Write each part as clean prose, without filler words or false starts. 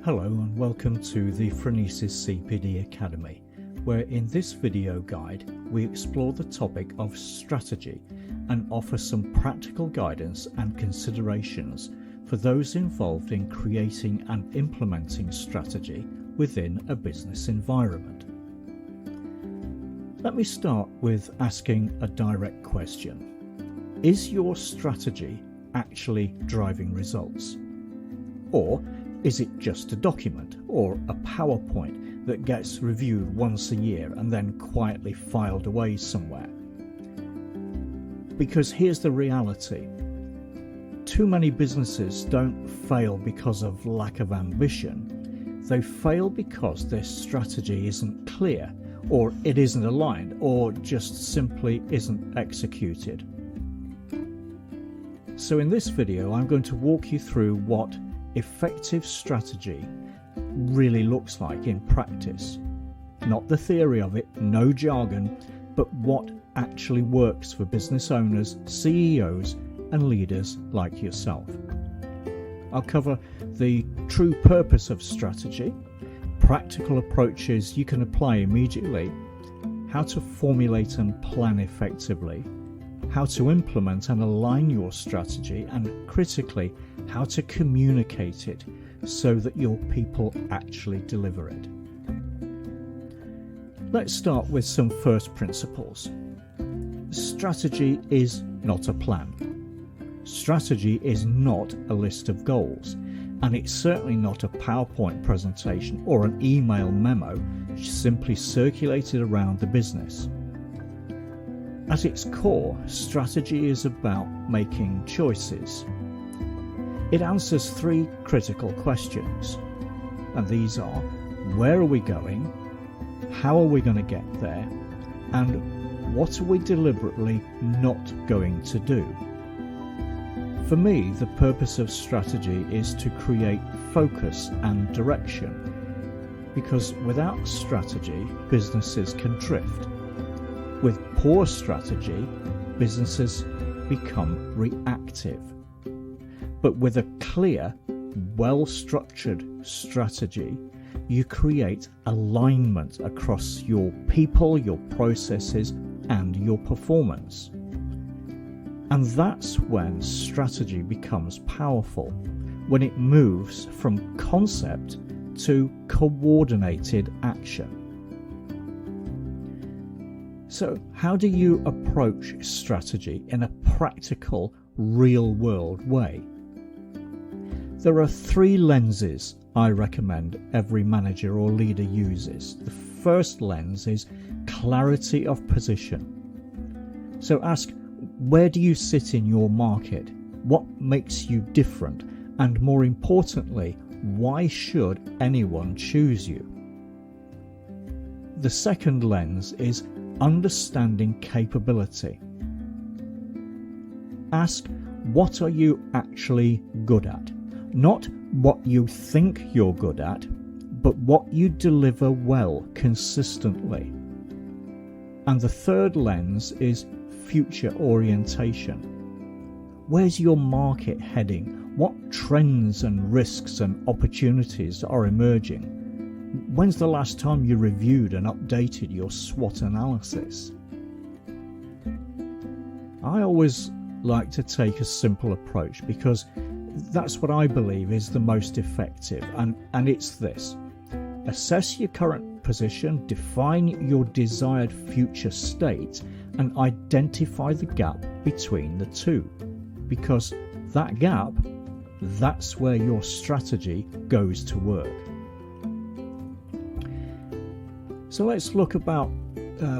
Hello and welcome to the Phronesis CPD Academy, where in this video guide we explore the topic of strategy and offer some practical guidance and considerations for those involved in creating and implementing strategy within a business environment. Let me start with asking a direct question. Is your strategy actually driving results? Or is it just a document or a PowerPoint that gets reviewed once a year and then quietly filed away somewhere? Because here's the reality. Too many businesses don't fail because of lack of ambition. They fail because their strategy isn't clear, or it isn't aligned, or just simply isn't executed. So in this video, I'm going to walk you through what effective strategy really looks like in practice. Not the theory of it, no jargon, but what actually works for business owners, CEOs, and leaders like yourself. I'll cover the true purpose of strategy, practical approaches you can apply immediately, how to formulate and plan effectively, how to implement and align your strategy, and critically, how to communicate it so that your people actually deliver it. Let's start with some first principles. Strategy is not a plan. Strategy is not a list of goals, and it's certainly not a PowerPoint presentation or an email memo simply circulated around the business. At its core, strategy is about making choices. It answers three critical questions, and these are: where are we going, how are we going to get there, and what are we deliberately not going to do? For me, the purpose of strategy is to create focus and direction, because without strategy, businesses can drift. With poor strategy, businesses become reactive. But with a clear, well-structured strategy, you create alignment across your people, your processes, and your performance. And that's when strategy becomes powerful, when it moves from concept to coordinated action. So, how do you approach strategy in a practical, real-world way? There are three lenses I recommend every manager or leader uses. The first lens is clarity of position. So ask, where do you sit in your market? What makes you different? And more importantly, why should anyone choose you? The second lens is understanding capability. Ask, what are you actually good at? Not what you think you're good at, but what you deliver well consistently. And the third lens is future orientation. Where's your market heading? What trends and risks and opportunities are emerging? When's the last time you reviewed and updated your SWOT analysis? I always like to take a simple approach because that's what I believe is the most effective, and it's this. Assess your current position, define your desired future state, and identify the gap between the two. Because that gap, that's where your strategy goes to work. So let's look about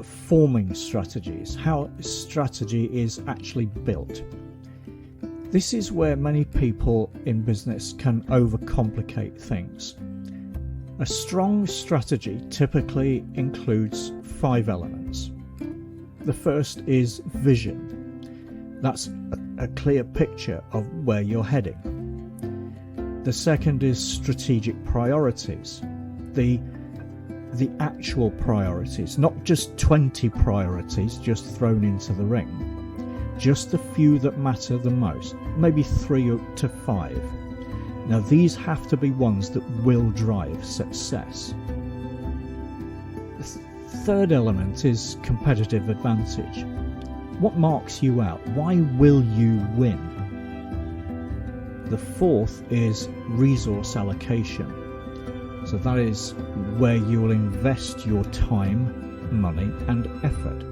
forming strategies, how strategy is actually built. This is where many people in business can overcomplicate things. A strong strategy typically includes 5 elements. The first is vision. That's a clear picture of where you're heading. The second is strategic priorities. The actual priorities, not just 20 priorities just thrown into the ring. Just the few that matter the most, maybe 3 to 5. Now, these have to be ones that will drive success. The third element is competitive advantage. What marks you out? Why will you win? The fourth is resource allocation. So that is where you will invest your time, money, and effort.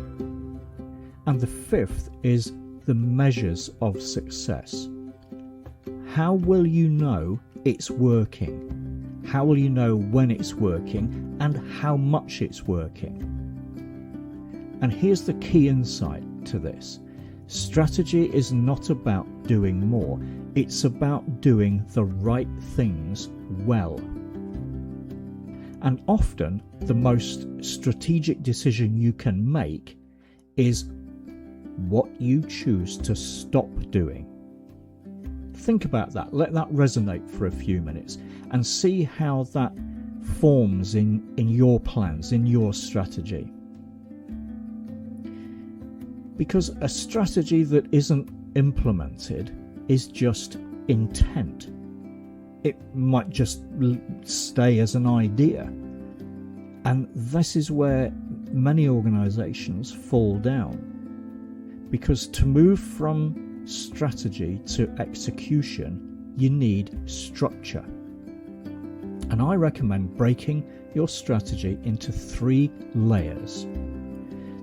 And the fifth is the measures of success. How will you know it's working? How will you know when it's working and how much it's working? And here's the key insight to this. Strategy is not about doing more. It's about doing the right things well. And often the most strategic decision you can make is what you choose to stop doing. Think about that. Let that resonate for a few minutes and see how that forms in your plans, in your strategy. Because a strategy that isn't implemented is just intent. It might just stay as an idea. And this is where many organizations fall down. Because to move from strategy to execution, you need structure. And I recommend breaking your strategy into 3 layers.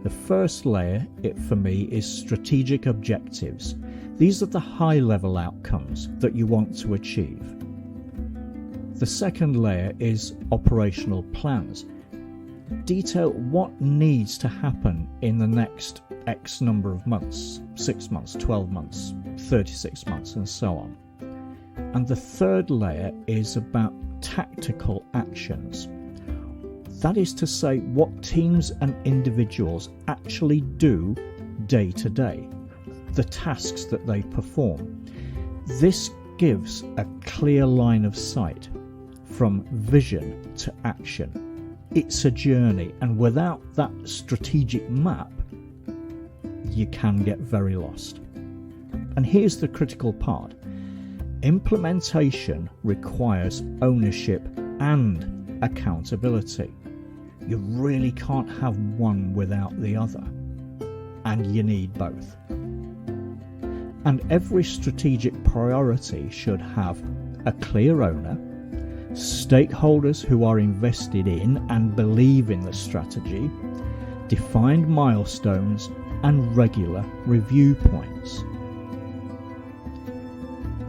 The first layer, for me, is strategic objectives. These are the high-level outcomes that you want to achieve. The second layer is operational plans. Detail what needs to happen in the next X number of months, 6 months, 12 months, 36 months, and so on. And the third layer is about tactical actions. That is to say, what teams and individuals actually do day to day, the tasks that they perform. This gives a clear line of sight from vision to action. It's a journey, and without that strategic map, you can get very lost. And here's the critical part. Implementation requires ownership and accountability. You really can't have one without the other, and you need both. And every strategic priority should have a clear owner, stakeholders who are invested in and believe in the strategy, defined milestones, and regular review points.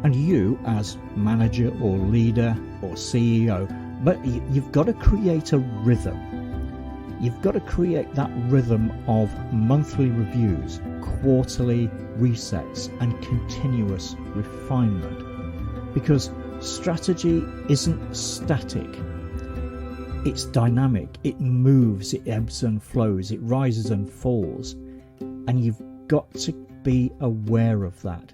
And you, as manager or leader or CEO, but you've got to create a rhythm. You've got to create that rhythm of monthly reviews, quarterly resets, and continuous refinement. Because strategy isn't static. It's dynamic. It moves, it ebbs and flows, it rises and falls. And you've got to be aware of that.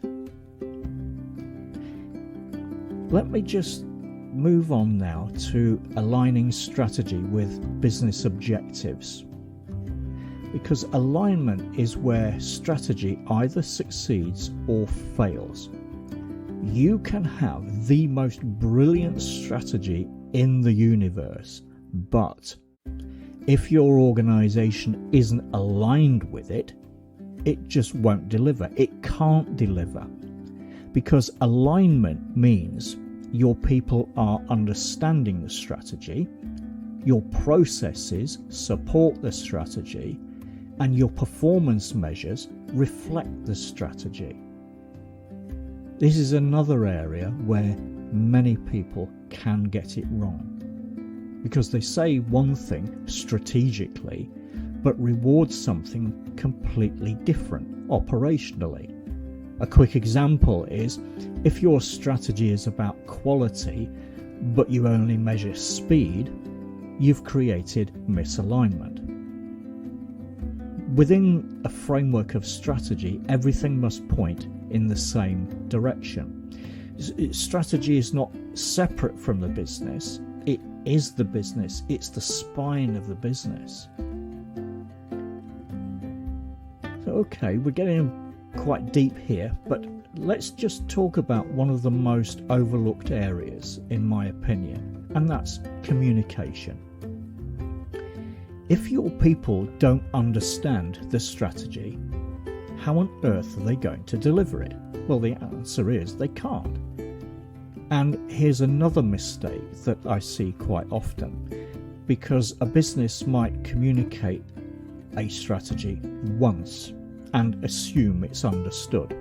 Let me just move on now to aligning strategy with business objectives. Because alignment is where strategy either succeeds or fails. You can have the most brilliant strategy in the universe, but if your organization isn't aligned with it, it just won't deliver. It can't deliver. Because alignment means your people are understanding the strategy, your processes support the strategy, and your performance measures reflect the strategy. This is another area where many people can get it wrong, because they say one thing strategically, but reward something completely different operationally. A quick example is, if your strategy is about quality, but you only measure speed, you've created misalignment. Within a framework of strategy, everything must point in the same direction. Strategy is not separate from the business. It is the business. It's the spine of the business. So, okay, we're getting quite deep here, but let's just talk about one of the most overlooked areas, in my opinion, and that's communication. If your people don't understand the strategy, how on earth are they going to deliver it? Well, the answer is they can't. And here's another mistake that I see quite often, because a business might communicate a strategy once and assume it's understood.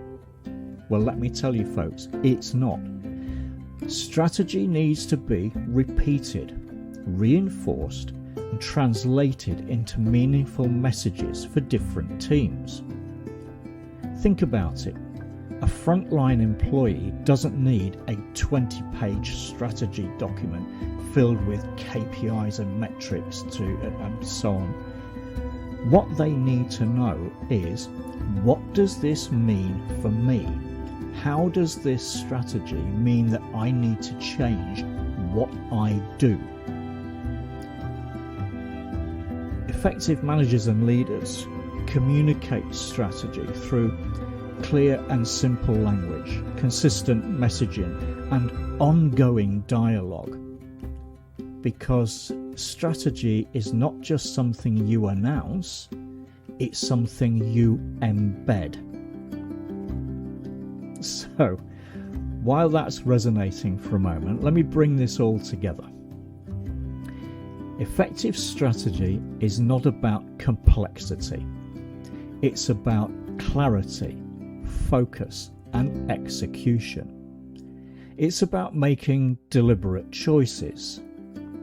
Well, let me tell you folks, it's not. Strategy needs to be repeated, reinforced, and translated into meaningful messages for different teams. Think about it. A frontline employee doesn't need a 20-page strategy document filled with KPIs and metrics and so on. What they need to know is, what does this mean for me? How does this strategy mean that I need to change what I do? Effective managers and leaders communicate strategy through clear and simple language, consistent messaging, and ongoing dialogue. Because strategy is not just something you announce, it's something you embed. So, while that's resonating for a moment, let me bring this all together. Effective strategy is not about complexity. It's about clarity, focus, and execution. It's about making deliberate choices.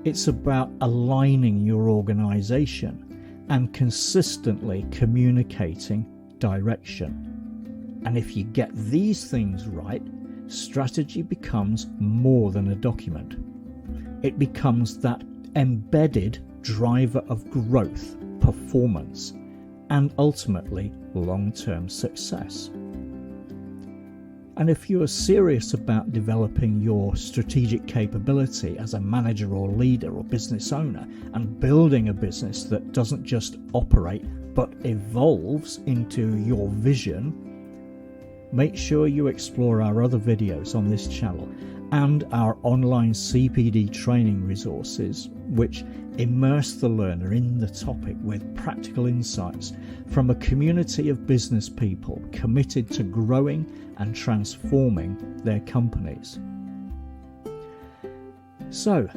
It's about aligning your organization and consistently communicating direction. And if you get these things right, strategy becomes more than a document. It becomes that embedded driver of growth, performance, and ultimately long-term success. And if you are serious about developing your strategic capability as a manager or leader or business owner and building a business that doesn't just operate but evolves into your vision, make sure you explore our other videos on this channel and our online CPD training resources, which immerse the learner in the topic with practical insights from a community of business people committed to growing and transforming their companies. So,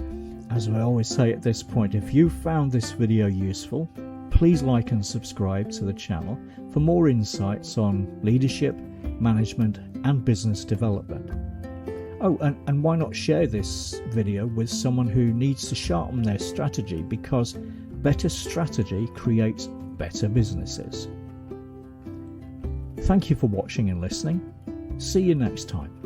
as I always say at this point, if you found this video useful, please like and subscribe to the channel for more insights on leadership, management, and business development. Oh, and why not share this video with someone who needs to sharpen their strategy, because better strategy creates better businesses. Thank you for watching and listening. See you next time.